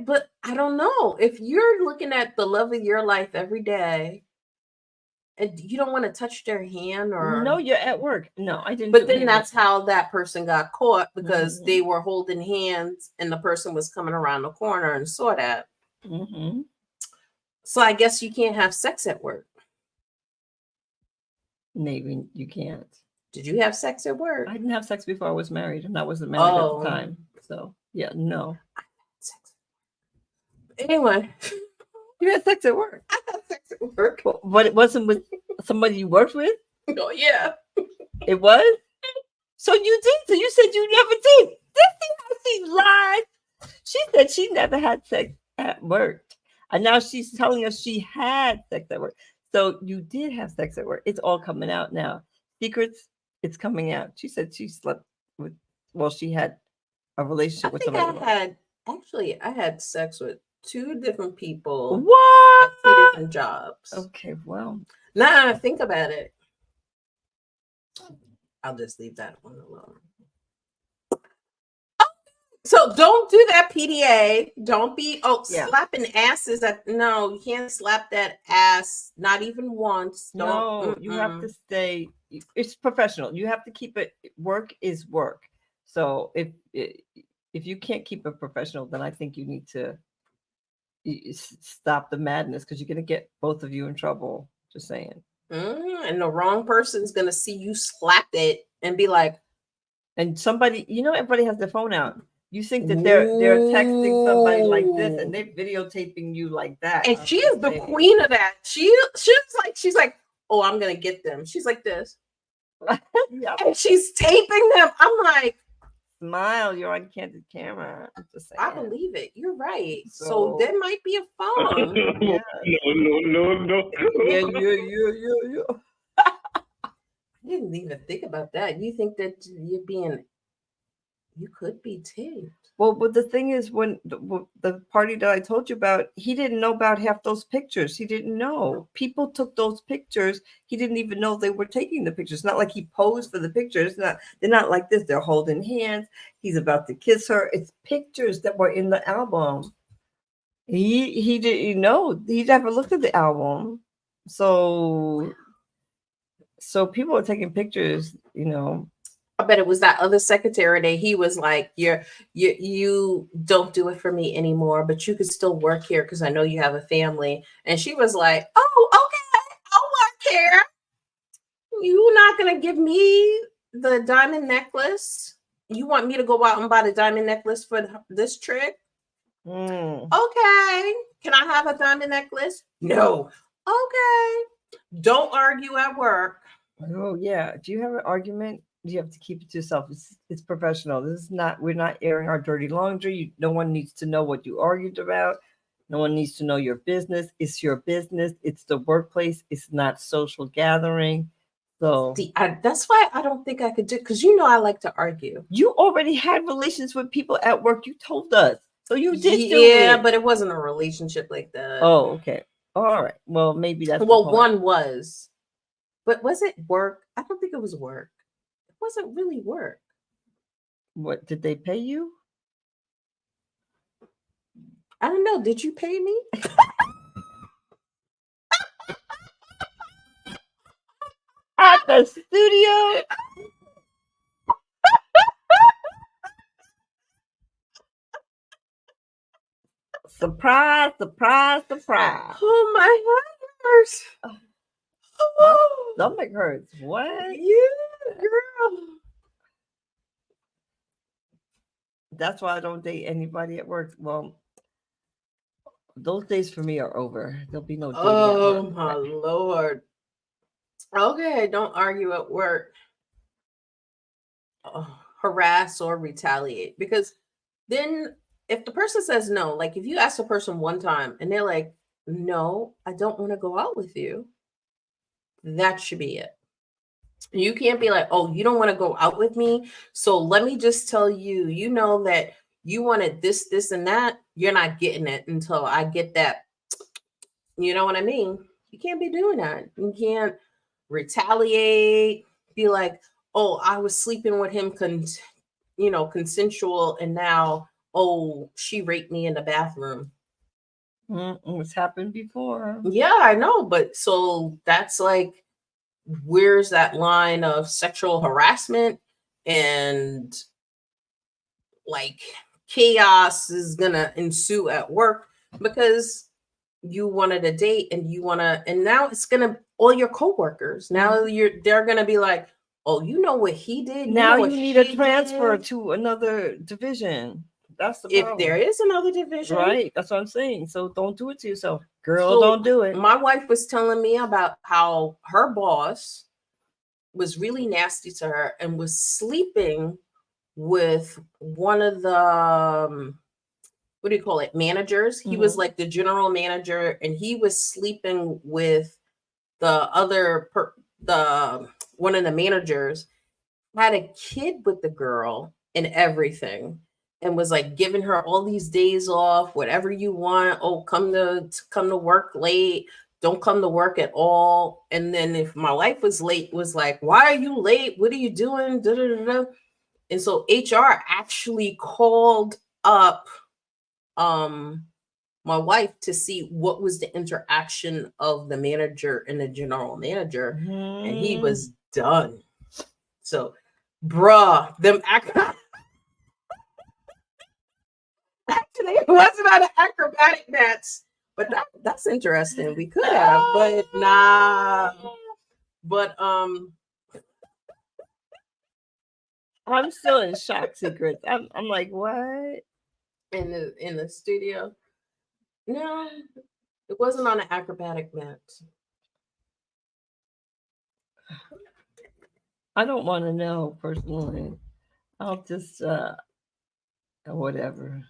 But I don't know. If you're looking at the love of your life every day and you don't want to touch their hand, or No, you're at work. No, I didn't. But then that's how that person got caught, because Mhm. they were holding hands and the person was coming around the corner and saw that. Mm-hmm. So I guess you can't have sex at work. Maybe you can't. Did you have sex at work? I didn't have sex before I was married, and I wasn't married at the time. So yeah, no. Anyway, you had sex at work. I had sex at work. But it wasn't with somebody you worked with? Oh yeah. It was? So you did. So you said you never did. This is how she lied. She said she never had sex at work. And now she's telling us she had sex at work. So you did have sex at work. It's all coming out now. Secrets, it's coming out. She said she slept with, she had a relationship with somebody. I had sex with 2 different people. What? At 2 different jobs. Okay, well. Now I think about it. I'll just leave that one alone. So don't do that PDA. Don't be slapping asses no, you can't slap that ass, not even once. No, you have to stay. It's professional. You have to keep it. Work is work. So if you can't keep it professional, then I think you need to stop the madness, because you're going to get both of you in trouble. Just saying. And the wrong person's going to see you slap it and be like, and somebody, everybody has their phone out. You think that they're texting somebody like this, and they're videotaping you like that. And she is the queen of that. She's like, oh, I'm gonna get them. She's like this. Yep. And she's taping them. I'm like, smile, you're on candid camera. I'm just saying. I believe it. You're right. So there might be a phone. Yeah. No. Yeah. I didn't even think about that. You think that you could be taped. Well, but the thing is, when the party that I told you about, he didn't know about half those pictures. He didn't know. People took those pictures. He didn't even know they were taking the pictures. It's not like he posed for the pictures. They're not like this. They're holding hands. He's about to kiss her. It's pictures that were in the album. He didn't know. He never looked at the album. So people are taking pictures, I bet it was that other secretary that he was like, you don't do it for me anymore, but you could still work here because I know you have a family. And she was like, oh, okay, I'll work here. You're not going to give me the diamond necklace? You want me to go out and buy the diamond necklace for this trick? Okay. Can I have a diamond necklace? No. Okay. Don't argue at work. Oh, yeah. Do you have an argument? You have to keep it to yourself. It's professional. We're not airing our dirty laundry. No one needs to know what you argued about. No one needs to know your business. It's your business. It's the workplace. It's not social gathering. So See, that's why I don't think I could do, because you know I like to argue. you already had relations with people at work. You told us. So you did do Yeah, it. but it wasn't a relationship like that. Oh, okay. All right. Well, maybe that's well, one was. But was it work? I don't think it was work. It wasn't really work. What did they pay you? I don't know. Did you pay me? At the studio? Surprise, surprise, surprise. Oh, my head hurts. My stomach hurts. What? Yeah, girl. That's why I don't date anybody at work. Well, those days for me are over. There'll be no dating Oh, at work. my Lord. Okay, don't argue at work. Harass or retaliate. Because then if the person says no, like if you ask a person one time and they're like, no, I don't want to go out with you, that should be it. You can't be like, oh, you don't want to go out with me. So let me just tell you, you know that you wanted this, this, and that. You're not getting it until I get that. You know what I mean? You can't be doing that. You can't retaliate, be like, oh, I was sleeping with him, consensual, and now, oh, she raped me in the bathroom. It's happened before. Yeah, I know. But so that's like, where's that line of sexual harassment and like chaos is gonna ensue at work because you wanted a date and now it's gonna all your coworkers now they're gonna be like, oh, you know what he did, Now you you need a transfer to another division. That's the if problem. there is another division, right? That's what I'm saying. So don't do it to yourself, girl. Don't do it. My wife was telling me about how her boss was really nasty to her and was sleeping with one of the what do you call it, managers. He was like the general manager, and he was sleeping with the other the one of the managers, had a kid with the girl and everything, and was like giving her all these days off, whatever you want. Oh, come to work late, don't come to work at all. And then if my wife was late, was like, why are you late, what are you doing, da, da, da, da. And so HR actually called up my wife to see what was the interaction of the manager and the general manager, and he was done. So, bruh, them actually it wasn't on an acrobatic match, but that's interesting. We could have, but nah. But I'm still in shock secrets. I'm like, what? In the studio. No, it wasn't on an acrobatic mat. I don't want to know personally. I'll just whatever.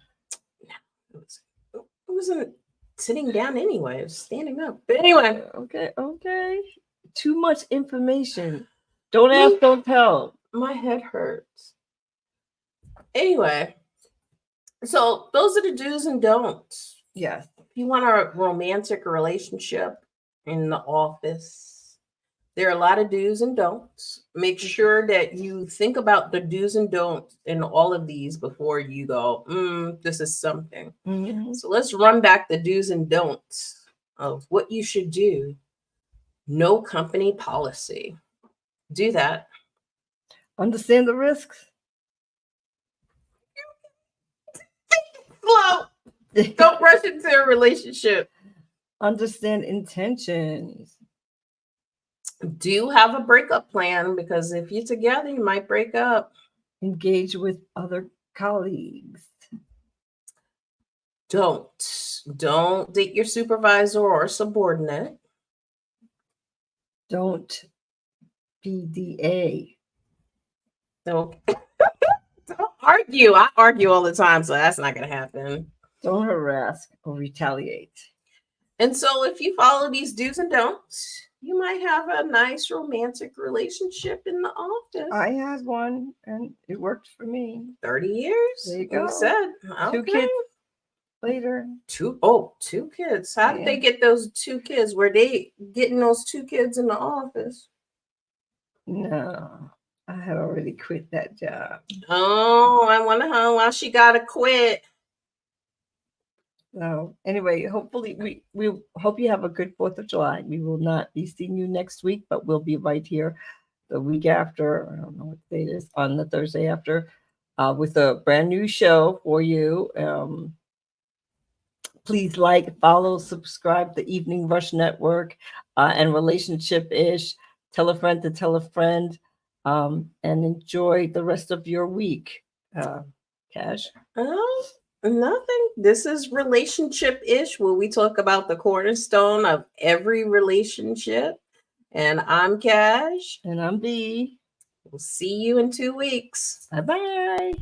It wasn't sitting down anyway. It was standing up. But anyway. Okay. Too much information. Don't ask, don't tell. My head hurts. Anyway, so those are the do's and don'ts. Yes. If you want a romantic relationship in the office, there are a lot of do's and don'ts. Make sure that you think about the do's and don'ts in all of these before you go, this is something. So let's run back the do's and don'ts of what you should do. No company policy. Do that. Understand the risks. Slow. Don't rush into a relationship. Understand intentions. Do have a breakup plan, because if you're together, you might break up. Engage with other colleagues. Don't date your supervisor or subordinate. Don't PDA. Don't argue. I argue all the time, so that's not going to happen. Don't harass or retaliate. And so if you follow these do's and don'ts, you might have a nice romantic relationship in the office. I had one and it worked for me. 30 years? There you go. Said. Two Okay. kids later. Two kids. How did they get those 2 kids? Were they getting those 2 kids in the office? No, I had already quit that job. Oh, I wonder how why she gotta quit. So anyway, hopefully we hope you have a good 4th of July. We will not be seeing you next week, but we'll be right here the week after. I don't know what date it is, on the Thursday after, with a brand new show for you. Please like, follow, subscribe the Evening Rush Network and Relationship Ish. Tell a friend to tell a friend, and enjoy the rest of your week. Cash. Oh, nothing. This is Relationship Ish, where we talk about the cornerstone of every relationship. And I'm Cash. And I'm Vee. We'll see you in 2 weeks. Bye-bye.